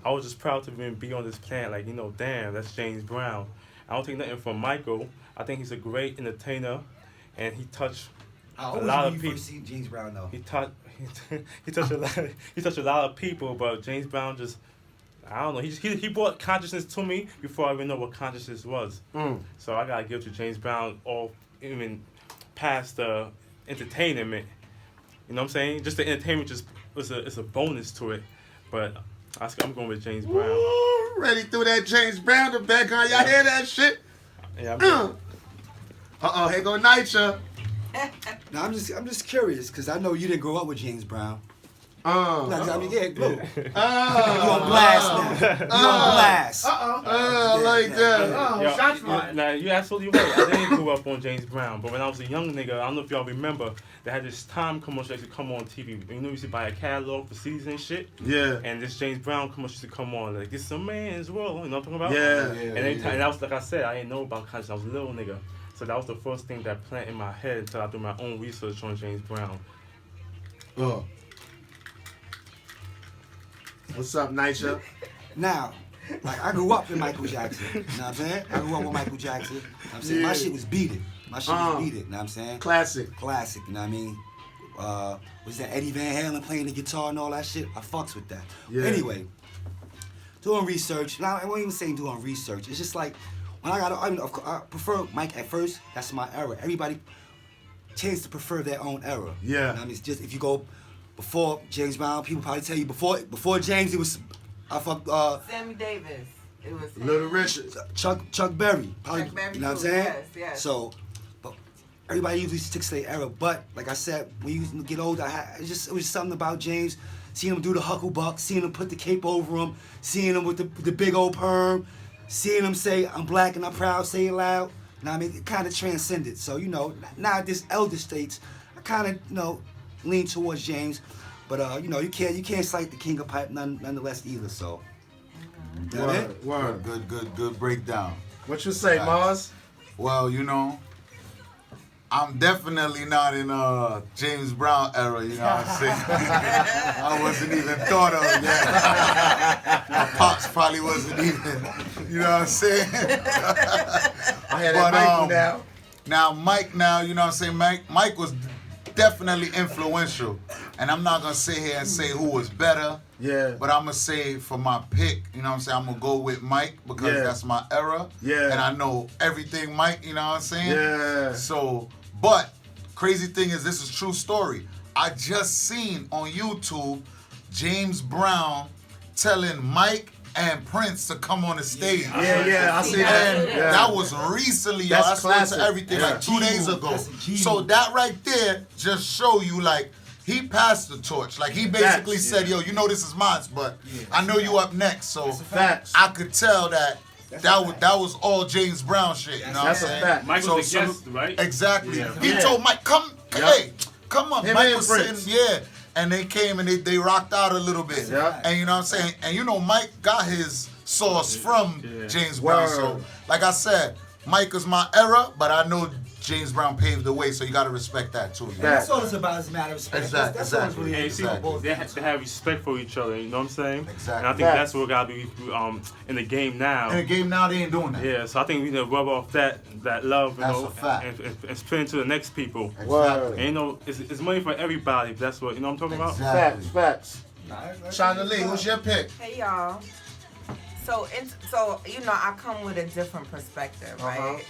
I was just proud to be on this planet. Like, damn, that's James Brown. I don't take nothing from Michael. I think he's a great entertainer, and he touched How a old lot was of you people. first see James Brown though? He touched a lot. He touched a lot of people, but James Brown just. I don't know. He brought consciousness to me before I even know what consciousness was. So I gotta give to James Brown all even past the entertainment. You know what I'm saying? Just the entertainment just it's a bonus to it. But I'm going with James Brown. Ooh, ready through that James Brown to Bankai. Y'all hear that shit? Yeah. Here go Nitro. Now I'm just curious because I know you didn't grow up with James Brown. No, I mean, yeah, Blue. You on blast now. You on blast. I like that. Shots fired. Now you're absolutely right. I didn't grow up on James Brown, but when I was a young nigga, I don't know if y'all remember, they had this time commercial that used to come on TV. You used to buy a catalog for CDs and shit. Yeah. And this James Brown commercial used to come on like, "This is a man's world." You know what I'm talking about? Yeah. And every time, and that was like I said, I didn't know about conscious. I was a little nigga, so that was the first thing that planted in my head until I do my own research on James Brown. What's up, Nitro? Now, like I grew up in Michael Jackson. You know what I'm saying? I grew up with Michael Jackson. You know what I'm saying? My shit was beat it. My shit was beat it. You know what I'm saying? Classic. You know what I mean? Was that Eddie Van Halen playing the guitar and all that shit? I fucks with that. Yeah. Anyway, doing research. Now I won't even say doing research. It's just like when I prefer Mike at first. That's my era. Everybody tends to prefer their own era. Yeah. You know what I mean? It's just if you go before James Brown, people probably tell you before James it was Sammy Davis. It was Little Richard. Chuck Berry. Probably, Chuck Berry you know what I'm too, saying? yes. So, but everybody usually sticks to their era. But like I said, when you get older, it was something about James. Seeing him do the hucklebuck, seeing him put the cape over him, seeing him with the big old perm, seeing him say, "I'm black and I'm proud, say it loud." You know what I mean? It kind of transcended. So, now at this elder states, I kind of, lean towards James. But, you can't slight the king of pipe nonetheless either, so. Word. Good breakdown. What you say, Marz? Well, I'm definitely not in James Brown era, you know what I'm saying? I wasn't even thought of yet. My pops probably wasn't even, you know what I'm saying? I had that Mike now. Now, Mike now, you know what I'm saying? Mike was definitely influential. And I'm not going to sit here and say who was better. Yeah. But I'm going to say for my pick, you know what I'm saying? I'm going to go with Mike because that's my era. Yeah. And I know everything Mike, you know what I'm saying? Yeah. So, but crazy thing is this is true story. I just seen on YouTube James Brown telling Mike and Prince to come on the stage. Yeah, I see And that. that was recently, y'all. That's I classic. to everything like 2 days ago. That's So that right there just show you like he passed the torch. Like he basically said, "Yo, this is Marz, but I know you up next." So Facts. I could tell that that was all James Brown shit. You know what I'm That's a saying? fact. Mike was the guest, right? Exactly. Yeah. He told Mike, hey, come on. Him Mike and was Prince. sitting, and they came and they rocked out a little bit. Yeah. And you know what I'm saying? And Mike got his sauce from James Brown. Word. So, like I said, Mike is my era, but I know James Brown paved the way, so you got to respect that too. That's all it's about, is a matter of respect. Exactly, That's all it's really And see, about. they have to have respect for each other. You know what I'm saying? Exactly. And I think that's what gotta be in the game now. In the game now, they ain't doing that. Yeah, so I think we need to rub off that love, That's a fact. and split into the next people. Word. And Exactly. it's money for everybody. But that's what I'm talking about. Exactly. Facts. Shana Lee, what's your pick? Hey y'all. So I come with a different perspective, right?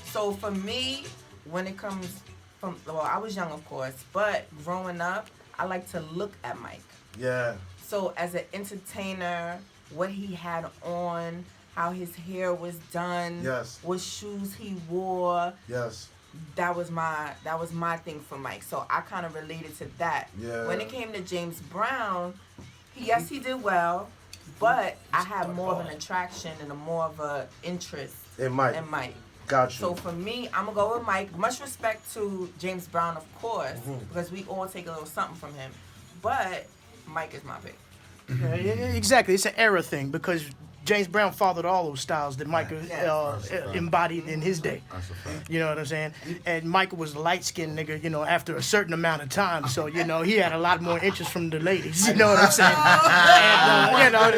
So for me, when it comes I was young, of course, but growing up, I like to look at Mike. Yeah. So as an entertainer, what he had on, how his hair was done, Yes. what shoes he wore, Yes. that was my thing for Mike. So I kind of related to that. Yeah. When it came to James Brown, yes, he did well, but I had more of an attraction and more of an interest In Mike. in Mike. Got you. So for me, I'm gonna go with Mike. Much respect to James Brown, of course, Mm-hmm. because we all take a little something from him. But Mike is my pick. Yeah, exactly. It's an era thing because James Brown fathered all those styles that Michael embodied in his day. That's a fact. You know what I'm saying? And Michael was a light-skinned nigga, you know, after a certain amount of time. So, you know, he had a lot more interest from the ladies. You know what I'm saying? And, you know,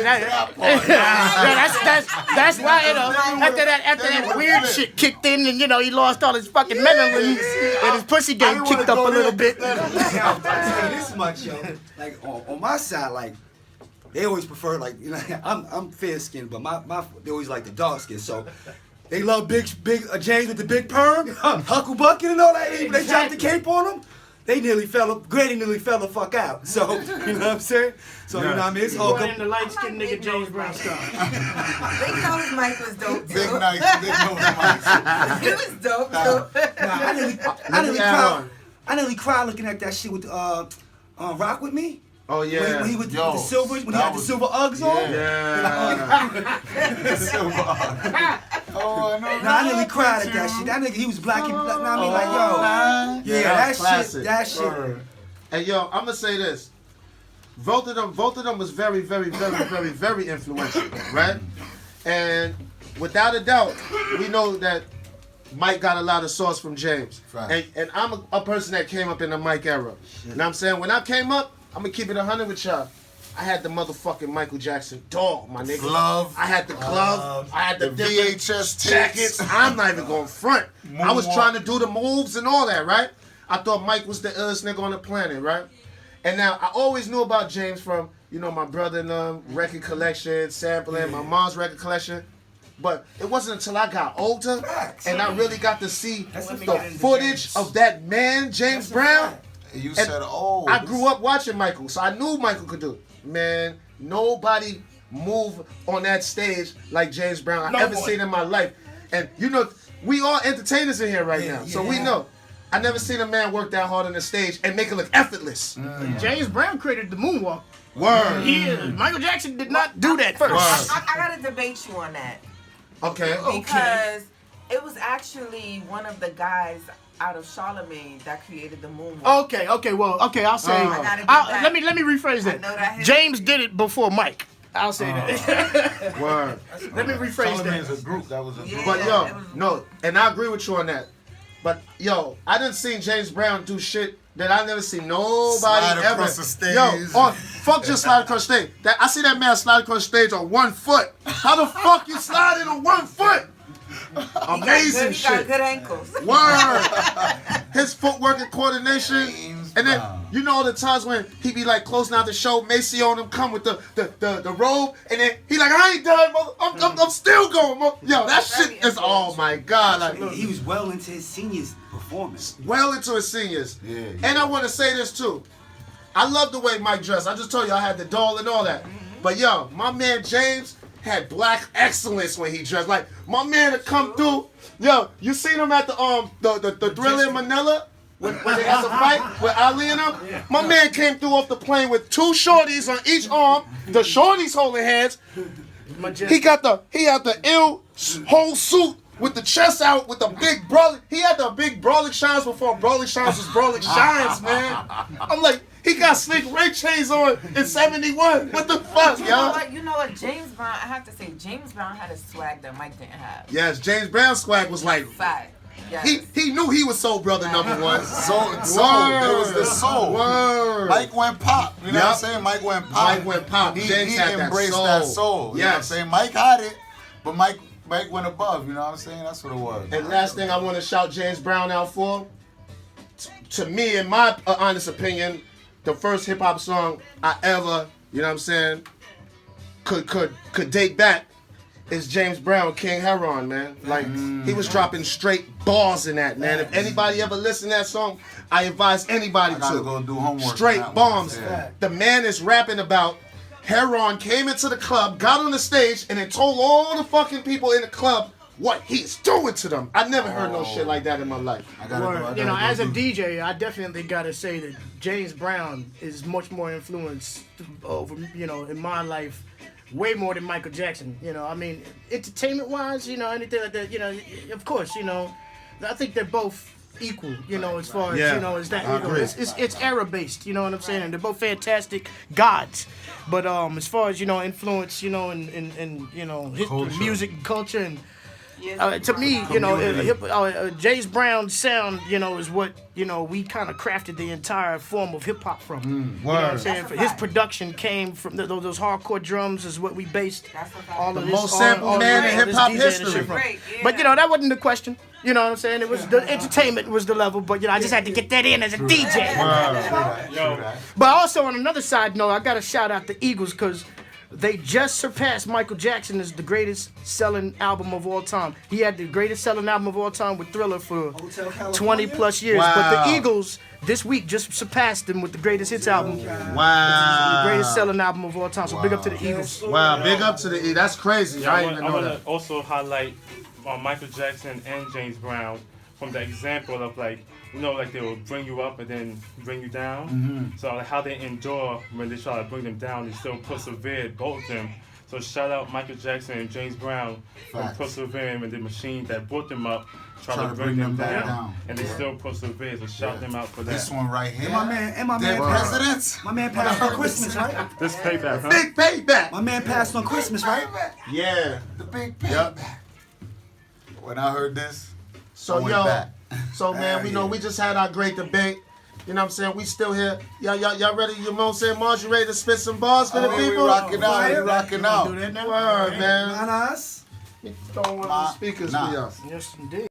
that's why, you know, after that weird shit kicked in and, you know, he lost all his fucking memories and his pussy game kicked up a little bit. I'll tell you this much, yo. Like on my side, like they always prefer, like, you know, I'm fair skinned, but my they always like the dark skin. So they love big James with the big perm, Huckle Bucket and all that. When they dropped the cape on him, Grady nearly fell the fuck out. So you know what I'm saying? So you know what I mean? It's all good. The light skinned nigga James Brown style. Big Nose Mike was dope too. Big Nose Mike. He was dope too. I nearly cried looking at that shit with Rock With Me. Oh yeah. When he with the silver, when he had the silver Uggs on. Yeah. Silver Ugg. Oh no. Nah, I nearly cried at that shit. That nigga, he was black and black. Nah, I mean, like, yo, that shit. And yo, I'm gonna say this. Both of them was very, very, very, very, very influential, right? And without a doubt, we know that Mike got a lot of sauce from James. Right. And I'm a person that came up in the Mike era. You know what I'm saying? When I came up, I'm gonna keep it 100 with y'all. I had the motherfucking Michael Jackson dog, my nigga. Glove. I had the glove. I had the VHS jackets. I'm not even going front. I was trying to do the moves and all that, right? I thought Mike was the illest nigga on the planet, right? And now I always knew about James from, you know, my brother and them, record collection, sampling, my mom's record collection. But it wasn't until I got older and I really got to see the footage of that man, James Brown. You said, I grew up watching Michael, so I knew Michael could do it. Man, nobody moved on that stage like James Brown I ever seen in my life. And you know, we all entertainers in here right now, so we know. I never seen a man work that hard on the stage and make it look effortless. James Brown created the moonwalk. Word. Michael Jackson did not do that first. I gotta debate you on that. Okay. Because it was actually one of the guys out of Charlemagne that created the moonwalk. Okay, I'll say. Let me rephrase that. James did it before Mike. I'll say that. Word. Let me rephrase Charlemagne's that. a group. That was a group. But yo, no, and I agree with you on that. But yo, I didn't see James Brown do shit that I never seen nobody Slide ever. across the stage. Yo, fuck just slide across the stage. I see that man slide across the stage on 1 foot. How the fuck you sliding on 1 foot? Amazing He got shit. good ankles. Word. His footwork and coordination. And then you know the times when he be like closing out the show, Macy on him come with the robe, and then he like, I ain't done, I'm still going, yo, that shit is, oh my god, like He was well into his seniors performance. well into his seniors. Yeah. And I want to say this too. I love the way Mike dressed. I just told you I had the doll and all that. But yo, my man James had black excellence when he dressed. Like my man to come through. Yo, you seen him at the Thriller in Manila? When they had to fight with Ali and them? My man came through off the plane with 2 shorties on each arm. The shorties holding hands. He had the ill whole suit with the chest out with the big brawling. He had the big brawling shines before brawling shines was brawling shines, man. I'm like, he got slick Ray chains on in 71. What the fuck, y'all? You know what? James Brown, I have to say, James Brown had a swag that Mike didn't have. Yes, James Brown's swag was like, Fact. Yes. he knew he was soul brother number one. Soul. It was the soul. Word. Mike went pop. You know what I'm saying? Mike went pop. Mike went pop. James he had embraced that that soul. You know what I'm saying? Mike had it, but Mike went above. You know what I'm saying? That's what it was. And last thing I want to shout James Brown out for, to me, in my honest opinion, the first hip hop song I ever, you know what I'm saying, could date back is James Brown, King Heron, man. Like, he was dropping straight bars in that, man. If anybody ever listened to that song, I advise anybody I gotta to. go do homework. Straight bombs. Yeah. The man is rapping about Heron came into the club, got on the stage, and then told all the fucking people in the club what he's doing to them. I never heard no shit like that in my life. As a DJ, I definitely gotta say that James Brown is much more influenced over, in my life, way more than Michael Jackson. I mean, entertainment-wise, anything like that. Of course, I think they're both equal, you know, as far as, Yeah, you know, as that, I you know, agree. it's era based, you know what I'm saying? And they're both fantastic gods. But as far as, you know, influence, you know, and you know, Culture. music and culture and Yeah. to me, you know, Community. James Brown's sound, you know, is what, you know, we kind of crafted the entire form of hip hop from. You know what I'm Word. saying? That's a His fact. production came from those hardcore drums is what we based That's a fact. all The of this most sampled all man this in hip-hop DJing and shit history. from. Great, yeah. But you know, that wasn't the question. You know what I'm saying? It was the entertainment was the level, but you know, I just had to get that in as a DJ. Yo, But also on another side note, I gotta shout out the Eagles because they just surpassed Michael Jackson as the greatest selling album of all time. He had the greatest selling album of all time with Thriller for Hotel California? 20 plus years. Wow. But the Eagles this week just surpassed him with the greatest hits album. Wow. The greatest selling album of all time. So big up to the Eagles. Wow, big up to the E. That's crazy. I didn't even I know want that. to also highlight Michael Jackson and James Brown from the example of like, you know, like they will bring you up and then bring you down. So like how they endure when they try to bring them down, they still persevered, both of them. So shout out Michael Jackson and James Brown for Facts. persevering with the machine that brought them up, trying to bring them back down. down. And they still persevered. So shout them out for that. This one right here. And my man Dead presidents. My man passed on Christmas, right? This payback, huh? Big payback. My man passed on Christmas, right? Yeah. The big Yup. payback. When I heard this, I So went yo, back. so man, we know Yeah. we just had our great debate. You know what I'm saying? We still here. Y'all ready? You know what I'm saying? Marz, you ready to spit some bars for the We people? rocking out. We rocking out. Do that now? Word, man. Not us. Throw one of the speakers Nah. for y'all. Yes, indeed.